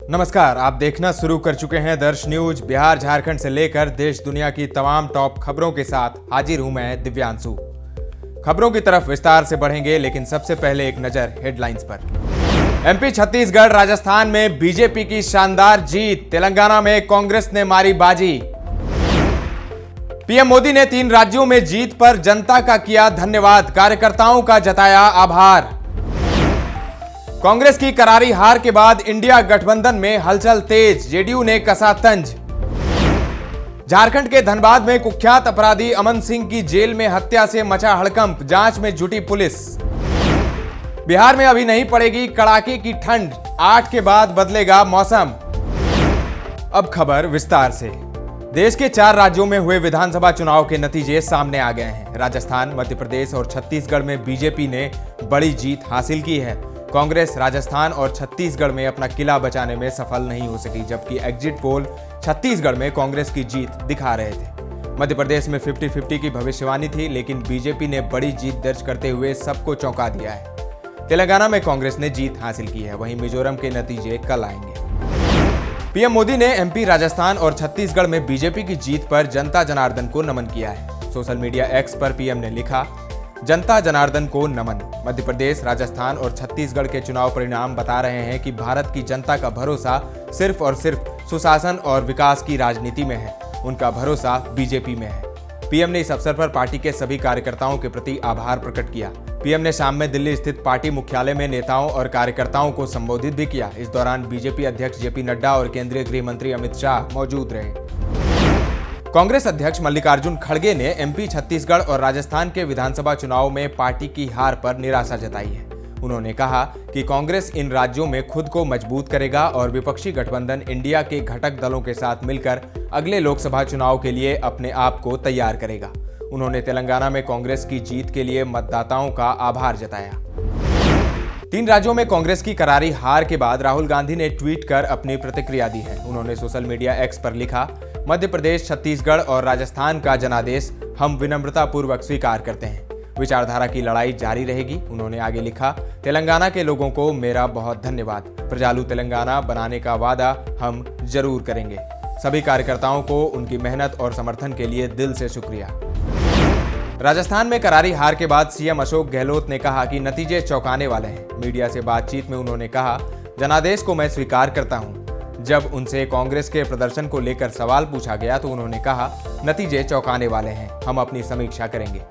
नमस्कार, आप देखना शुरू कर चुके हैं दर्श न्यूज। बिहार झारखंड से लेकर देश दुनिया की तमाम टॉप खबरों के साथ हाजिर हूं मैं दिव्यांशु। खबरों की तरफ विस्तार से बढ़ेंगे, लेकिन सबसे पहले एक नजर हेडलाइंस पर। एमपी, छत्तीसगढ़, राजस्थान में बीजेपी की शानदार जीत। तेलंगाना में कांग्रेस ने मारी बाजी। पीएम मोदी ने 3 राज्यों में जीत पर जनता का किया धन्यवाद, कार्यकर्ताओं का जताया आभार। कांग्रेस की करारी हार के बाद इंडिया गठबंधन में हलचल तेज, जेडीयू ने कसा तंज। झारखंड के धनबाद में कुख्यात अपराधी अमन सिंह की जेल में हत्या से मचा हड़कंप, जांच में जुटी पुलिस। बिहार में अभी नहीं पड़ेगी कड़ाके की ठंड, 8 के बाद बदलेगा मौसम। अब खबर विस्तार से। देश के 4 राज्यों में हुए विधानसभा चुनाव के नतीजे सामने आ गए हैं। राजस्थान, मध्य प्रदेश और छत्तीसगढ़ में बीजेपी ने बड़ी जीत हासिल की है। कांग्रेस राजस्थान और छत्तीसगढ़ में अपना किला बचाने में सफल नहीं हो सकी, जबकि एग्जिट पोल छत्तीसगढ़ में कांग्रेस की जीत दिखा रहे थे। मध्य प्रदेश में 50-50 की भविष्यवाणी थी, लेकिन बीजेपी ने बड़ी जीत दर्ज करते हुए सबको चौंका दिया है। तेलंगाना में कांग्रेस ने जीत हासिल की है, वहीं मिजोरम के नतीजे कल आएंगे। पीएम मोदी ने एमपी, राजस्थान और छत्तीसगढ़ में बीजेपी की जीत पर जनता जनार्दन को नमन किया है। सोशल मीडिया एक्स पर पीएम ने लिखा, जनता जनार्दन को नमन। मध्य प्रदेश, राजस्थान और छत्तीसगढ़ के चुनाव परिणाम बता रहे हैं कि भारत की जनता का भरोसा सिर्फ और सिर्फ सुशासन और विकास की राजनीति में है। उनका भरोसा बीजेपी में है। पीएम ने इस अवसर पर पार्टी के सभी कार्यकर्ताओं के प्रति आभार प्रकट किया। पीएम ने शाम में दिल्ली स्थित पार्टी मुख्यालय में नेताओं और कार्यकर्ताओं को संबोधित भी किया। इस दौरान बीजेपी अध्यक्ष जेपी नड्डा और केंद्रीय गृह मंत्री अमित शाह मौजूद रहे। कांग्रेस अध्यक्ष मल्लिकार्जुन खड़गे ने एमपी, छत्तीसगढ़ और राजस्थान के विधानसभा चुनाव में पार्टी की हार पर निराशा जताई है। उन्होंने कहा कि कांग्रेस इन राज्यों में खुद को मजबूत करेगा और विपक्षी गठबंधन इंडिया के घटक दलों के साथ मिलकर अगले लोकसभा चुनाव के लिए अपने आप को तैयार करेगा। उन्होंने तेलंगाना में कांग्रेस की जीत के लिए मतदाताओं का आभार जताया। 3 राज्यों में कांग्रेस की करारी हार के बाद राहुल गांधी ने ट्वीट कर अपनी प्रतिक्रिया दी है। उन्होंने सोशल मीडिया एक्स पर लिखा, मध्य प्रदेश, छत्तीसगढ़ और राजस्थान का जनादेश हम विनम्रतापूर्वक स्वीकार करते हैं। विचारधारा की लड़ाई जारी रहेगी। उन्होंने आगे लिखा, तेलंगाना के लोगों को मेरा बहुत धन्यवाद। प्रजालू तेलंगाना बनाने का वादा हम जरूर करेंगे। सभी कार्यकर्ताओं को उनकी मेहनत और समर्थन के लिए दिल से शुक्रिया। राजस्थान में करारी हार के बाद सीएम अशोक गहलोत ने कहा कि नतीजे चौंकाने वाले हैं। मीडिया से बातचीत में उन्होंने कहा, जनादेश को मैं स्वीकार करता हूं। जब उनसे कांग्रेस के प्रदर्शन को लेकर सवाल पूछा गया तो उन्होंने कहा, नतीजे चौंकाने वाले हैं, हम अपनी समीक्षा करेंगे।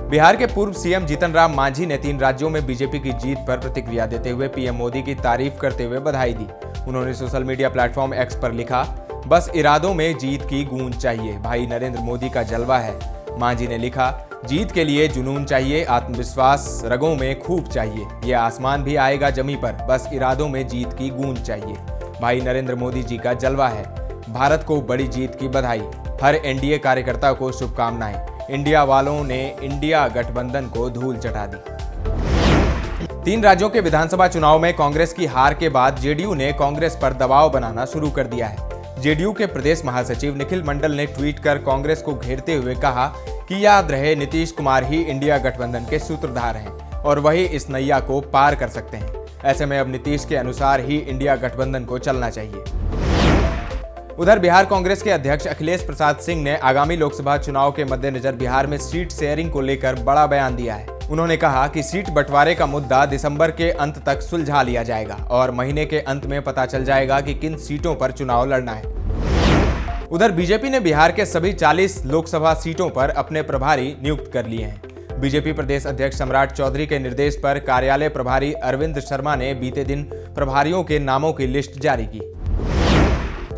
बिहार के पूर्व सीएम जीतन राम मांझी ने 3 राज्यों में बीजेपी की जीत पर प्रतिक्रिया देते हुए पीएम मोदी की तारीफ करते हुए बधाई दी। उन्होंने सोशल मीडिया प्लेटफॉर्म एक्स पर लिखा, बस इरादों में जीत की गूंज चाहिए, भाई नरेंद्र मोदी का जलवा है। मांझी ने लिखा, जीत के लिए जुनून चाहिए, आत्मविश्वास रगों में खूब चाहिए। यह आसमान भी आएगा जमी पर, बस इरादों में जीत की गूंज चाहिए। भाई नरेंद्र मोदी जी का जलवा है। भारत को बड़ी जीत की बधाई। हर एनडीए कार्यकर्ता को शुभकामनाएं। इंडिया वालों ने इंडिया गठबंधन को धूल चटा दी। 3 राज्यों के विधानसभा चुनाव में कांग्रेस की हार के बाद जेडीयू ने कांग्रेस पर दबाव बनाना शुरू कर दिया है। जेडीयू के प्रदेश महासचिव निखिल मंडल ने ट्वीट कर कांग्रेस को घेरते हुए कहा कि याद रहे, नीतीश कुमार ही इंडिया गठबंधन के सूत्रधार हैं और वही इस नैया को पार कर सकते हैं। ऐसे में अब नीतीश के अनुसार ही इंडिया गठबंधन को चलना चाहिए। उधर बिहार कांग्रेस के अध्यक्ष अखिलेश प्रसाद सिंह ने आगामी लोकसभा चुनाव के मद्देनजर बिहार में सीट शेयरिंग को लेकर बड़ा बयान दिया है। उन्होंने कहा कि सीट बंटवारे का मुद्दा दिसंबर के अंत तक सुलझा लिया जाएगा और महीने के अंत में पता चल जाएगा कि किन सीटों पर चुनाव लड़ना है। उधर बीजेपी ने बिहार के सभी 40 लोकसभा सीटों पर अपने प्रभारी नियुक्त कर लिए हैं। बीजेपी प्रदेश अध्यक्ष सम्राट चौधरी के निर्देश पर कार्यालय प्रभारी अरविंद शर्मा ने बीते दिन प्रभारियों के नामों की लिस्ट जारी की।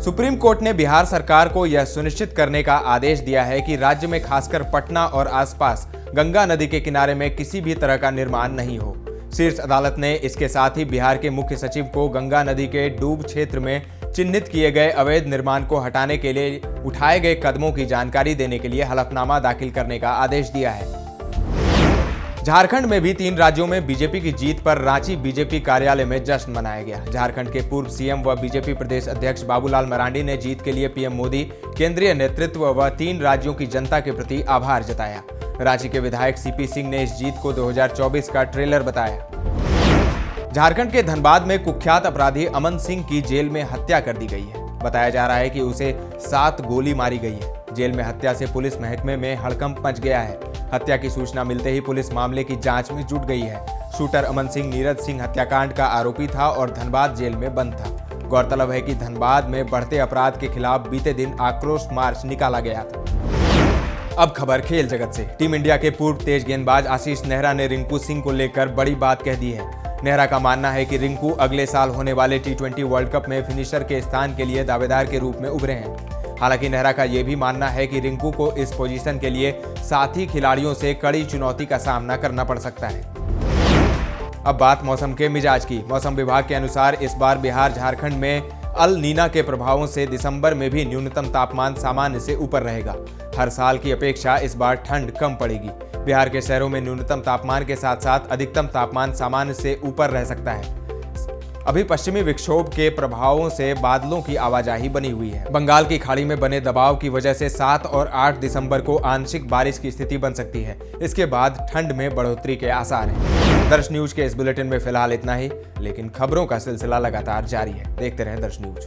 सुप्रीम कोर्ट ने बिहार सरकार को यह सुनिश्चित करने का आदेश दिया है कि राज्य में खासकर पटना और आसपास गंगा नदी के किनारे में किसी भी तरह का निर्माण नहीं हो। शीर्ष अदालत ने इसके साथ ही बिहार के मुख्य सचिव को गंगा नदी के डूब क्षेत्र में चिन्हित किए गए अवैध निर्माण को हटाने के लिए उठाए गए कदमों की जानकारी देने के लिए हलफनामा दाखिल करने का आदेश दिया है। झारखंड में भी 3 राज्यों में बीजेपी की जीत पर रांची बीजेपी कार्यालय में जश्न मनाया गया। झारखंड के पूर्व सीएम व बीजेपी प्रदेश अध्यक्ष बाबूलाल मरांडी ने जीत के लिए पीएम मोदी, केंद्रीय नेतृत्व व 3 राज्यों की जनता के प्रति आभार जताया। रांची के विधायक सीपी सिंह ने इस जीत को 2024 का ट्रेलर बताया। झारखंड के धनबाद में कुख्यात अपराधी अमन सिंह की जेल में हत्या कर दी गई है। बताया जा रहा है कि उसे 7 गोली मारी गई है। जेल में हत्या से पुलिस महकमे में हड़कंप मच गया है। हत्या की सूचना मिलते ही पुलिस मामले की जांच में जुट गई है। शूटर अमन सिंह नीरज सिंह हत्याकांड का आरोपी था और धनबाद जेल में बंद था। गौरतलब है कि धनबाद में बढ़ते अपराध के खिलाफ बीते दिन आक्रोश मार्च निकाला गया था। अब खबर खेल जगत से। टीम इंडिया के पूर्व तेज गेंदबाज आशीष नेहरा ने रिंकू सिंह को लेकर बड़ी बात कह दी है। नेहरा का मानना है कि रिंकू अगले साल होने वाले T20 वर्ल्ड कप में फिनिशर के स्थान के लिए दावेदार के रूप में उभरे हैं। हालांकि नेहरा का यह भी मानना है कि रिंकू को इस पोजीशन के लिए साथी खिलाड़ियों से कड़ी चुनौती का सामना करना पड़ सकता है। अब बात मौसम के मिजाज की। मौसम विभाग के अनुसार इस बार बिहार झारखंड में अल नीना के प्रभावों से दिसंबर में भी न्यूनतम तापमान सामान्य से ऊपर रहेगा। हर साल की अपेक्षा इस बार ठंड कम पड़ेगी। बिहार के शहरों में न्यूनतम तापमान के साथ साथ अधिकतम तापमान सामान्य से ऊपर रह सकता है। अभी पश्चिमी विक्षोभ के प्रभावों से बादलों की आवाजाही बनी हुई है। बंगाल की खाड़ी में बने दबाव की वजह से 7 और 8 दिसंबर को आंशिक बारिश की स्थिति बन सकती है। इसके बाद ठंड में बढ़ोतरी के आसार हैं। दर्श न्यूज के इस बुलेटिन में फिलहाल इतना ही, लेकिन खबरों का सिलसिला लगातार जारी है। देखते रहें दर्श न्यूज।